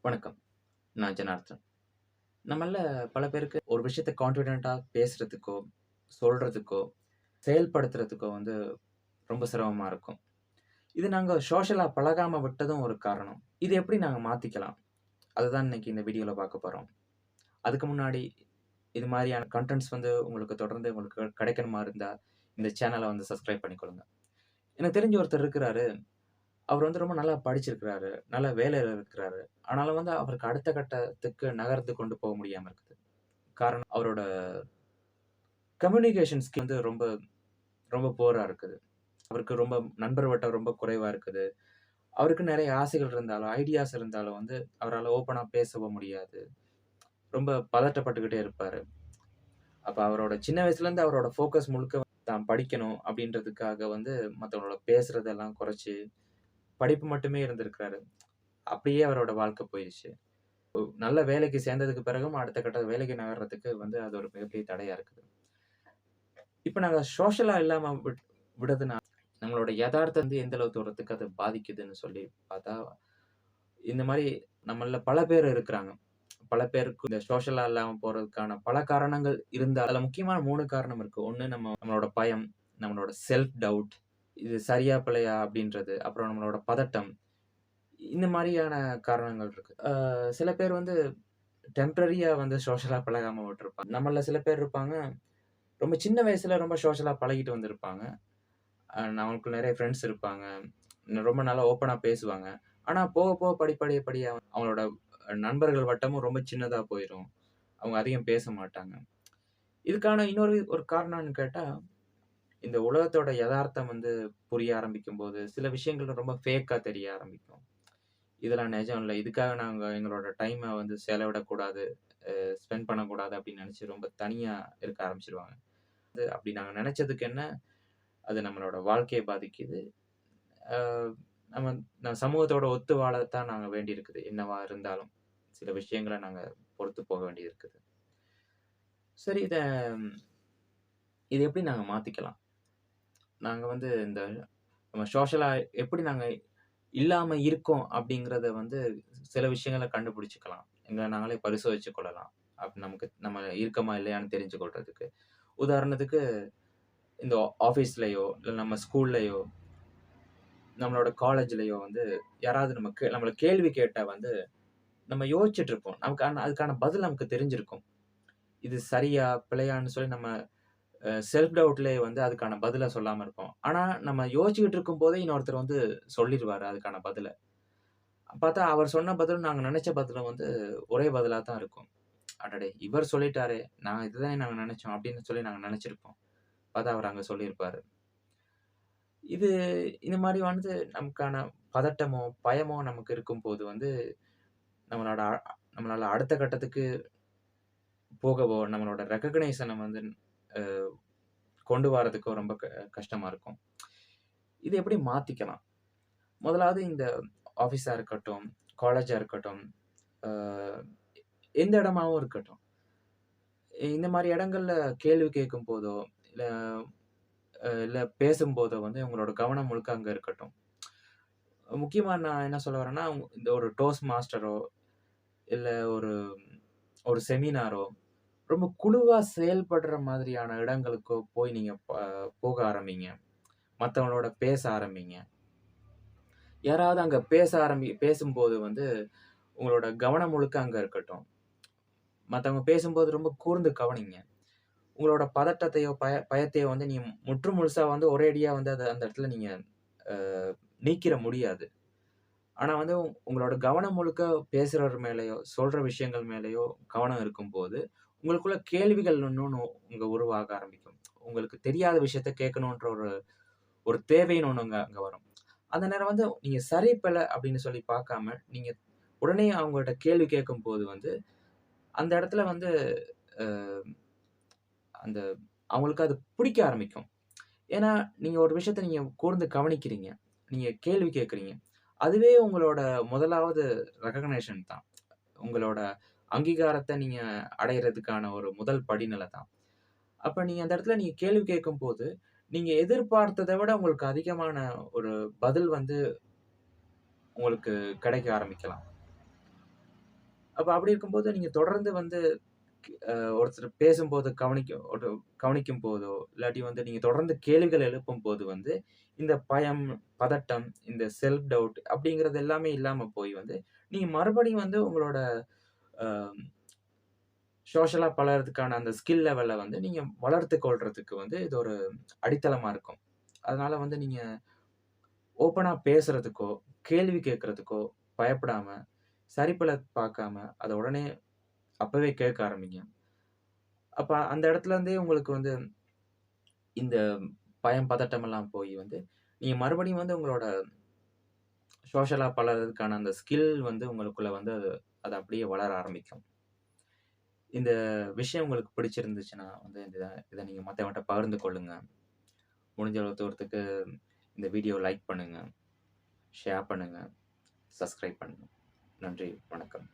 வணக்கம். நான் ஜனார்த்தன். நம்மள்ல பல பேருக்கு ஒரு விஷயத்த கான்ஃபிடென்ட்டா பேசுறதுக்கோ, சொல்றதுக்கோ, செயல்படுத்துறதுக்கோ ரொம்ப சிரமமா இருக்கும். இது நாங்க சோஷியலா பழகாம விட்டதும் ஒரு காரணம். இத எப்படி நாங்க மாத்திக்கலாம்? அதுதான் இன்னைக்கு இந்த வீடியோல பார்க்க போறோம். அதுக்கு முன்னாடி இது மாரியான கன்டென்ட்ஸ் உங்களுக்கு தொடர்ந்து உங்களுக்கு கிடைக்கணுமா இருந்தா, இந்த சேனல சப்ஸ்கிரைப் பண்ணிக்கொள்ளுங்க. எனக்கு தெரிஞ்ச ஒருத்தர் இருக்கிறாரு. அவர் ரொம்ப நல்லா படிச்சிருக்கிறாரு. நல்ல வேலையில இருக்கிறாரு. ஆனாலும் அவருக்கு அடுத்த கட்டத்துக்கு நகர்ந்து கொண்டு போக முடியாம இருக்குது. காரணம் அவரோட கம்யூனிகேஷன் ஸ்கில் ரொம்ப ரொம்ப புவரா இருக்குது. அவருக்கு ரொம்ப நண்பர் வட்டம் ரொம்ப குறைவா இருக்குது. அவருக்கு நெறைய ஆசைகள் இருந்தாலும், ஐடியாஸ் இருந்தாலும் அவரால ஓப்பனா பேசவும் முடியாது. ரொம்ப பதட்டப்பட்டுக்கிட்டே இருப்பாரு. அப்ப அவரோட சின்ன வயசுலேருந்து அவரோட ஃபோக்கஸ் முழுக்க தான் படிக்கணும் அப்படின்றதுக்காக மத்தவங்களோட பேசுறதெல்லாம் குறைச்சு, படிப்பு மட்டுமே இருந்திருக்கிறாரு. அப்படியே அவரோட வாழ்க்கை போயிருச்சு. நல்ல வேலைக்கு சேர்ந்ததுக்கு பிறகும் அடுத்த கட்ட வேலைக்கு நகர்றதுக்கு அது ஒரு மிகப்பெரிய தடையா இருக்குது. இப்ப நாங்க சோஷியலா இல்லாம விடுறதுனால, நம்மளோட எதார்த்தம் எந்த அளவு தூரத்துக்கு அது பாதிக்குதுன்னு சொல்லி பார்த்தா, இந்த மாரி நம்மள்ல பல பேர் இருக்கிறாங்க. பல பேருக்கு இந்த சோஷியலா இல்லாம போறதுக்கான பல காரணங்கள் இருந்தா, அதுல முக்கியமான 3 காரணம் இருக்கு. 1 நம்மளோட பயம், நம்மளோட செல்ஃப் டவுட், இது சரியா பிழையா அப்படின்றது, அப்புறம் நம்மளோட பதட்டம். இந்த மாரியான காரணங்கள் இருக்கு. சில பேர் டெம்பரரியா சோஷியலா பழகாம விட்டுருப்பாங்க. நம்மள்ல சில பேர் இருப்பாங்க, ரொம்ப சின்ன வயசுல ரொம்ப சோஷியலா பழகிட்டு வந்திருப்பாங்க. அவங்களுக்கு நெறைய ஃப்ரெண்ட்ஸ் இருப்பாங்க. ரொம்ப நல்லா ஓப்பனா பேசுவாங்க. ஆனா போக, போக படிப்படியா அவங்களோட நண்பர்கள் வட்டமும் ரொம்ப சின்னதா போயிரும். அவங்க அதிகம் பேச மாட்டாங்க. இதுக்கான இன்னொரு ஒரு காரணம்னு கேட்டா, இந்த உலகத்தோட எதார்த்தம் புரிய ஆரம்பிக்கும்போது, சில விஷயங்கள் ரொம்ப ஃபேக்கா தெரிய ஆரம்பிக்கும். இதெல்லாம் நிஜம் இல்ல. இதுக்காக நாங்க எங்களோட டைம செலவிடக்கூடாது, ஸ்பெண்ட் பண்ணக்கூடாது அப்படின்னு நெனச்சு ரொம்ப தனியா இருக்க ஆரம்பிச்சுருவாங்க. அப்படி நாங்க நெனச்சதுக்கு என்ன, அது நம்மளோட வாழ்க்கைய பாதிக்குது. அ நம்ம சமூகத்தோட ஒத்து வாழத்தான் நாங்க வேண்டியிருக்குது. என்னவா இருந்தாலும். சில விஷயங்கள நாங்க பொறுத்து போக வேண்டியது இருக்குது. சரி இத எப்படி நாங்க மாத்திக்கலாம்? நாங்க இந்த நம்ம சோஷியலா எப்படி நாங்க இல்லாம இருக்கோம் அப்படிங்கிறத சில விஷயங்கள கண்டுபிடிச்சுக்கலாம். எங்கள நாங்களே பரிசோதிச்சுக் கொள்ளலாம். நம்ம இருக்கமா இல்லையான்னு தெரிஞ்சு கொள்றதுக்கு. உதாரணத்துக்கு இந்த ஆஃபீஸ்லயோ, இல்ல நம்ம ஸ்கூல்லயோ, நம்மளோட காலேஜ்லயோ யாராவது நம்மள கேள்வி கேட்டா நம்ம யோசிச்சுட்டு இருப்போம். அதுக்கான பதில் நமக்கு தெரிஞ்சிருக்கும். இது சரியா? பிழையான்னு சொல்லி நம்ம செல்ஃப் டவுட்லயே அதுக்கான பதில சொல்லாம இருப்போம். ஆனா, நம்ம யோசிச்சுக்கிட்டு இருக்கும்போதே இன்னொருத்தர் சொல்லிருவாரு அதுக்கான பதில. பார்த்தா அவர் சொன்ன பதிலும் நாங்க நெனச்ச பதிலும் ஒரே பதிலா தான் இருக்கும். அடடே! இவர் சொல்லிட்டாரே! இதுதானே நாங்க நெனச்சோம் அப்படின்னு சொல்லி நாங்க நெனச்சிருப்போம். பார்த்தா அவர் அங்க சொல்லியிருப்பாரு. இது இந்த மாரி நமக்கான பதட்டமோ, பயமோ நமக்கு இருக்கும்போது நம்மளோட நம்மளால அடுத்த கட்டத்துக்கு போகவோ, நம்மளோட ரெகக்னைஷன அ கொண்டு வரதுக்கோ ரொம்ப கஷ்டமா இருக்கும். இத எப்படி மாத்திக்கலாம்? முதலாவது இந்த ஆஃபீஸா இருக்கட்டும், காலேஜா இருக்கட்டும், அ எந்த இடமாவும் இருக்கட்டும். இந்த மாரி இடங்கள்ல கேள்வி கேட்கும்போதோ, இல்ல இல்ல பேசும்போதோ உங்களோட கவனம் முழுக்க அங்க இருக்கட்டும். முக்கியமா நான் என்ன சொல்ல வரேன்னா, இந்த ஒரு டோஸ்ட் மாஸ்டரோ, இல்ல ஒரு ஒரு செமினாரோ, ரொம்ப குழுவா செயல்படுற மாதிரியான இடங்களுக்கோ போய் நீங்க போக ஆரம்பிங்க. மத்தவங்களோட பேச ஆரம்பிங்க. யாராவது அங்க பேசும்போது உங்களோட கவனம் முழுக்க அங்க இருக்கட்டும். மத்தவங்க பேசும்போது ரொம்ப கூர்ந்து கவனிங்க. உங்களோட பதட்டத்தையோ, பயத்தையோ நீங்க முற்று முழுசா ஒரேடியா அந்த இடத்துல நீங்க அ நீக்கிற முடியாது. ஆனா உங்களோட கவனம் முழுக்க பேசுறவர் மேலயோ, சொல்ற விஷயங்கள் மேலயோ கவனம் இருக்கும்போது, உங்களுக்குள்ள கேள்விகள் இன்னொன்னு உருவாக ஆரம்பிக்கும். உங்களுக்கு தெரியாத விஷயத்த கேட்கணுன்ற ஒரு ஒரு தேவைன்னு ஒண்ணு அங்க அங்க வரும். அந்த நேரம் நீங்க சரி, பிழை அப்படின்னு சொல்லி பார்க்காம, நீங்க உடனே அவங்கள்ட்ட கேள்வி கேட்கும்போது அந்த இடத்துல அ அந்த அவங்களுக்கு அது பிடிக்க ஆரம்பிக்கும். ஏன்னா, நீங்க ஒரு விஷயத்த நீங்க கூர்ந்து கவனிக்கிறீங்க. நீங்க கேள்வி கேட்கிறீங்க. அதுவே உங்களோட முதலாவது ரெகக்னிஷன் தான். உங்களோட அங்கீகாரத்த நீங்க அடையறதுக்கான ஒரு முதல் படிநிலை தான். அப்ப நீங்க அந்த இடத்துல நீங்க கேள்வி கேட்கும்போது, நீங்க எதிர்பார்த்தத விட உங்களுக்கு அதிகமான ஒரு பதில் உங்களுக்கு கிடைக்க ஆரம்பிக்கலாம். அப்ப அப்படி இருக்கும்போது நீங்க தொடர்ந்து வந்து ஒருத்தர் பேசும்போது கவனிக்கும்போதோ, இல்லாட்டி வந்து நீங்க தொடர்ந்து கேள்விகள் எழுப்பும்போது வந்து, இந்த பயம், பதட்டம், இந்த செல்ஃப் டவுட் அப்படிங்கிறது எல்லாமே இல்லாம போய் வந்து, நீங்க மறுபடியும் வந்து உங்களோட அ சோஷியலா பழகுறதுக்கான அந்த ஸ்கில் லெவல வந்து நீங்க வளர்த்துக் கொள்றதுக்கு வந்து இது ஒரு அடித்தளமா இருக்கும். அதனால வந்து நீங்க ஓப்பனா பேசுறதுக்கோ, கேள்வி கேட்கறதுக்கோ பயப்படாம, சரிப்பழ பார்க்காம, அத உடனே அப்பவே கேட்க ஆரம்பிங்க. அப்ப அந்த இடத்துல இருந்தே உங்களுக்கு வந்து இந்த பயம், பதட்டம் எல்லாம் போய் வந்து, நீங்க மறுபடியும் வந்து உங்களோட சோஷியலா பழகுறதுக்கான அந்த ஸ்கில் வந்து உங்களுக்குள்ள வந்து அது அது அப்படியே வளர ஆரம்பிக்கும். இந்த விஷயம் உங்களுக்கு பிடிச்சிருந்துச்சுன்னா வந்து இத நீங்க மத்தவங்கட்ட பகிர்ந்து கொள்ளுங்க. முடிஞ்ச அளவு தூரத்துக்கு இந்த வீடியோ லைக் பண்ணுங்க, ஷேர் பண்ணுங்க, சப்ஸ்கிரைப் பண்ணுங்க. நன்றி, வணக்கம்.